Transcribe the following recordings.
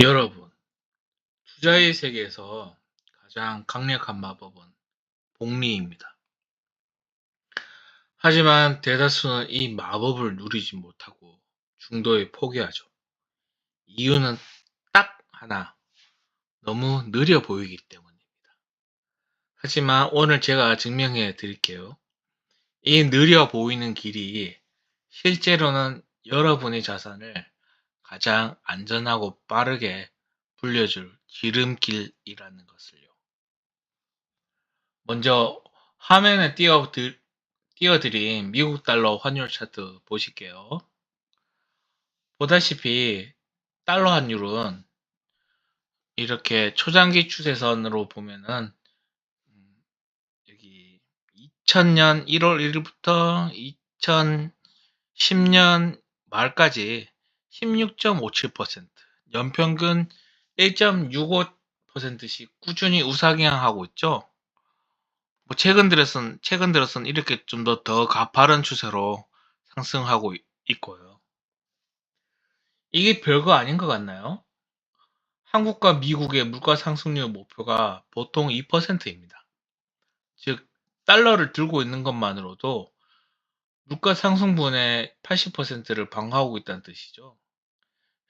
여러분, 투자의 세계에서 가장 강력한 마법은 복리입니다. 하지만 대다수는 이 마법을 누리지 못하고 중도에 포기하죠. 이유는 딱 하나, 너무 느려 보이기 때문입니다. 하지만 오늘 제가 증명해 드릴게요. 이 느려 보이는 길이 실제로는 여러분의 자산을 가장 안전하고 빠르게 불려줄 지름길이라는 것을요. 먼저 화면에 띄워드린 미국 달러 환율 차트 보실게요. 보다시피 달러 환율은 이렇게 초장기 추세선으로 보면은 여기 2000년 1월 1일부터 2010년 말까지 16.57%, 연평균 1.65%씩 꾸준히 우상향하고 있죠. 최근 들어선 이렇게 좀 더 가파른 추세로 상승하고 있고요. 이게 별거 아닌 것 같나요? 한국과 미국의 물가 상승률 목표가 보통 2%입니다. 즉, 달러를 들고 있는 것만으로도 물가 상승분의 80%를 방어하고 있다는 뜻이죠.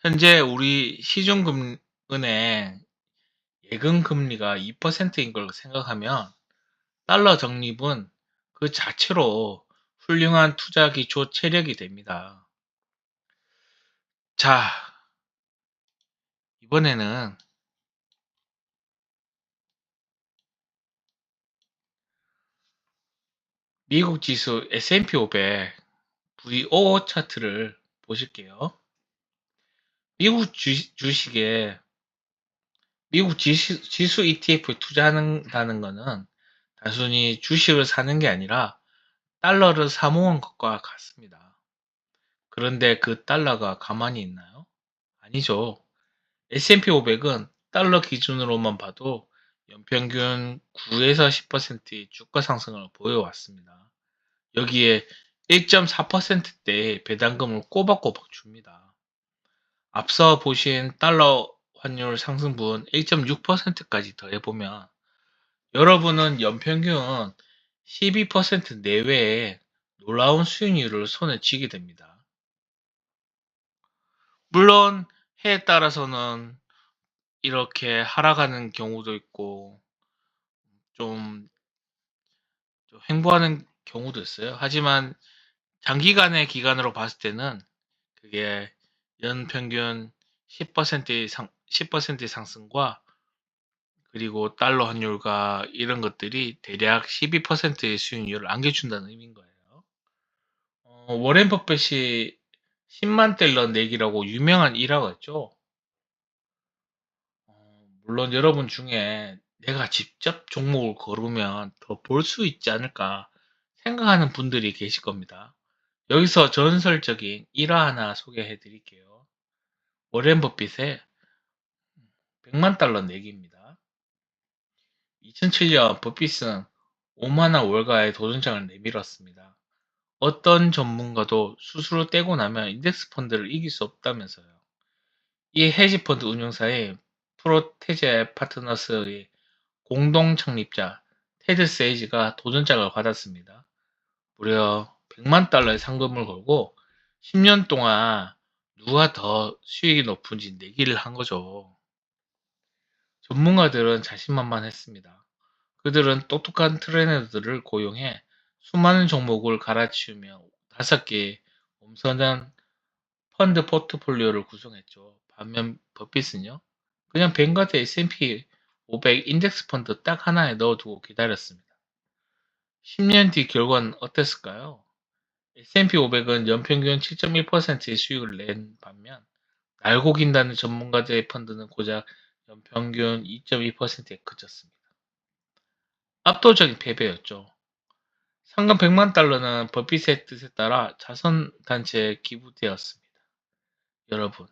현재 우리 시중은행 예금 금리가 2%인 걸 생각하면 달러 적립은 그 자체로 훌륭한 투자 기초 체력이 됩니다. 자, 이번에는 미국 지수 S&P 500 VO 차트를 보실게요. 미국 주식에 미국 지수 ETF에 투자한다는 것은 단순히 주식을 사는 게 아니라 달러를 사모은 것과 같습니다. 그런데 그 달러가 가만히 있나요? 아니죠. S&P 500은 달러 기준으로만 봐도 연평균 9에서 10%의 주가 상승을 보여왔습니다. 여기에 1.4%대의 배당금을 꼬박꼬박 줍니다. 앞서 보신 달러 환율 상승분 1.6%까지 더해보면 여러분은 연평균 12% 내외의 놀라운 수익률을 손에 쥐게 됩니다. 물론 해에 따라서는 이렇게 하락하는 경우도 있고 좀 횡보하는 경우도 있어요. 하지만 장기간의 기간으로 봤을 때는 그게 연평균 10%의 상승과 그리고 달러 환율과 이런 것들이 대략 12%의 수익률을 안겨준다는 의미인 거예요. 워렌 버핏이 10만 달러 내기라고 유명한 일화가 있죠. 물론 여러분 중에 내가 직접 종목을 거르면 더 벌 수 있지 않을까 생각하는 분들이 계실 겁니다. 여기서 전설적인 일화 하나 소개해 드릴게요. 워렌 버핏의 100만 달러 내기입니다. 2007년 버핏은 5만 원 월가의 도전장을 내밀었습니다. 어떤 전문가도 수수료 떼고 나면 인덱스 펀드를 이길 수 없다면서요. 이 헤지펀드 운용사의 프로테제 파트너스의 공동 창립자 테드 세이지가 도전장을 받았습니다. 무려 100만 달러의 상금을 걸고 10년 동안 누가 더 수익이 높은지 내기를 한 거죠. 전문가들은 자신만만했습니다. 그들은 똑똑한 트레이너들을 고용해 수많은 종목을 갈아치우며 5개의 엄선한 펀드 포트폴리오를 구성했죠. 반면 버핏은요, 그냥 뱅가드 S&P 500 인덱스 펀드 딱 하나에 넣어두고 기다렸습니다. 10년 뒤 결과는 어땠을까요? S&P 500은 연평균 7.1%의 수익을 낸 반면 날고 긴다는 전문가들의 펀드는 고작 연평균 2.2%에 그쳤습니다. 압도적인 패배였죠. 상금 100만 달러는 버핏의 뜻에 따라 자선단체에 기부되었습니다. 여러분,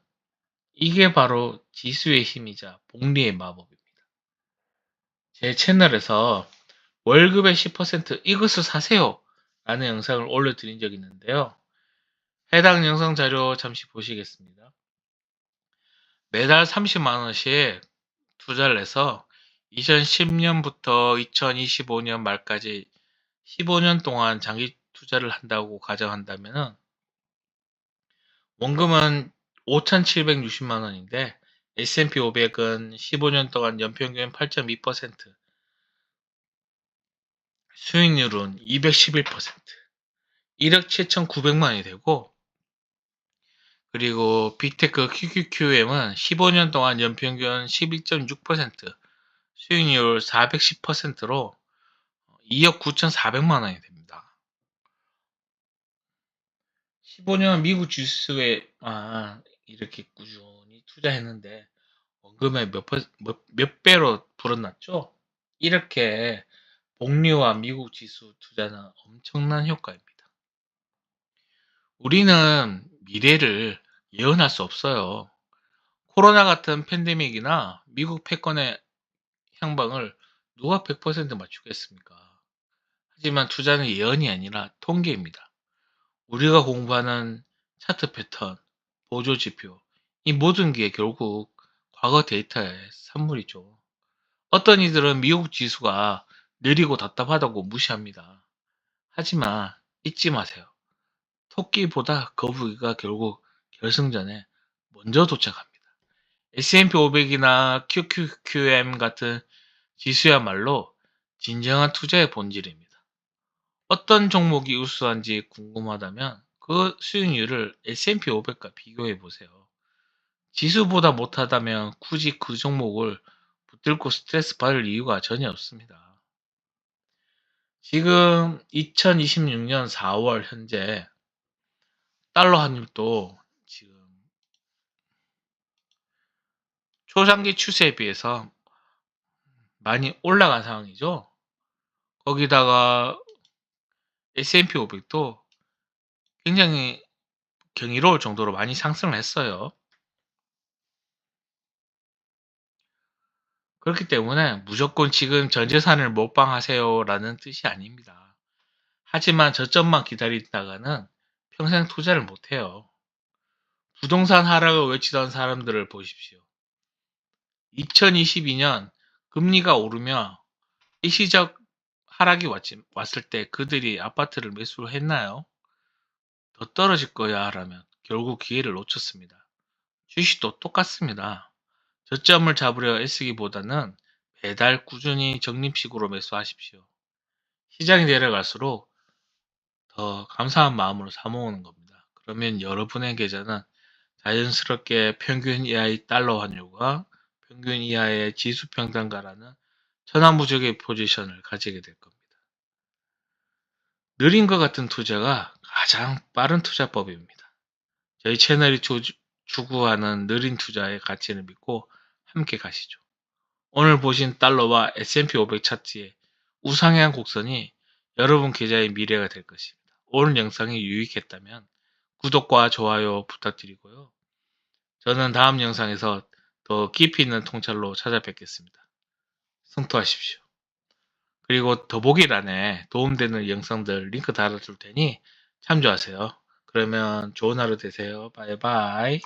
이게 바로 지수의 힘이자 복리의 마법입니다. 제 채널에서 월급의 10% 이것을 사세요 라는 영상을 올려드린 적이 있는데요. 해당 영상 자료 잠시 보시겠습니다. 매달 30만 원씩 투자를 해서 2010년부터 2025년 말까지 15년 동안 장기 투자를 한다고 가정한다면은 원금은 5,760만 원인데 S&P 500은 15년 동안 연평균 8.2%, 수익률은 211%, 1억 7,900만 원이 되고, 그리고 빅테크 QQQM은 15년 동안 연평균 11.6%, 수익률 410%로 2억 9,400만 원이 됩니다. 15년 미국 지수에 이렇게 꾸준히 투자했는데 원금의 몇 배로 불어났죠? 이렇게 복리와 미국 지수 투자는 엄청난 효과입니다. 우리는 미래를 예언할 수 없어요. 코로나 같은 팬데믹이나 미국 패권의 향방을 누가 100% 맞추겠습니까? 하지만 투자는 예언이 아니라 통계입니다. 우리가 공부하는 차트 패턴, 보조 지표, 이 모든 게 결국 과거 데이터의 산물이죠. 어떤 이들은 미국 지수가 느리고 답답하다고 무시합니다. 하지만 잊지 마세요. 토끼보다 거북이가 결국 결승전에 먼저 도착합니다. S&P 500이나 QQQM 같은 지수야말로 진정한 투자의 본질입니다. 어떤 종목이 우수한지 궁금하다면 그 수익률을 S&P 500과 비교해 보세요. 지수보다 못하다면 굳이 그 종목을 붙들고 스트레스 받을 이유가 전혀 없습니다. 지금 2026년 4월 현재 달러 환율도 지금 초장기 추세에 비해서 많이 올라간 상황이죠. 거기다가 S&P 500도 굉장히 경이로울 정도로 많이 상승을 했어요. 그렇기 때문에 무조건 지금 전 재산을 몰빵하세요라는 뜻이 아닙니다. 하지만 저점만 기다리다가는 평생 투자를 못해요. 부동산 하락을 외치던 사람들을 보십시오. 2022년 금리가 오르며 일시적 하락이 왔을 때 그들이 아파트를 매수를 했나요? 더 떨어질 거야 라면 결국 기회를 놓쳤습니다. 주식도 똑같습니다. 저점을 잡으려 애쓰기보다는 매달 꾸준히 적립식으로 매수하십시오. 시장이 내려갈수록 더 감사한 마음으로 사모으는 겁니다. 그러면 여러분의 계좌는 자연스럽게 평균 이하의 달러 환율과 평균 이하의 지수 평단가라는 천하무적의 포지션을 가지게 될 겁니다. 느린 것 같은 투자가 가장 빠른 투자법입니다. 저희 채널이 추구하는 느린 투자의 가치를 믿고 함께 가시죠. 오늘 보신 달러와 S&P 500 차트의 우상향 곡선이 여러분 계좌의 미래가 될 것입니다. 오늘 영상이 유익했다면 구독과 좋아요 부탁드리고요. 저는 다음 영상에서 더 깊이 있는 통찰로 찾아뵙겠습니다. 성투하십시오. 그리고 더보기란에 도움되는 영상들 링크 달아줄 테니 참조하세요. 그러면 좋은 하루 되세요. 바이바이.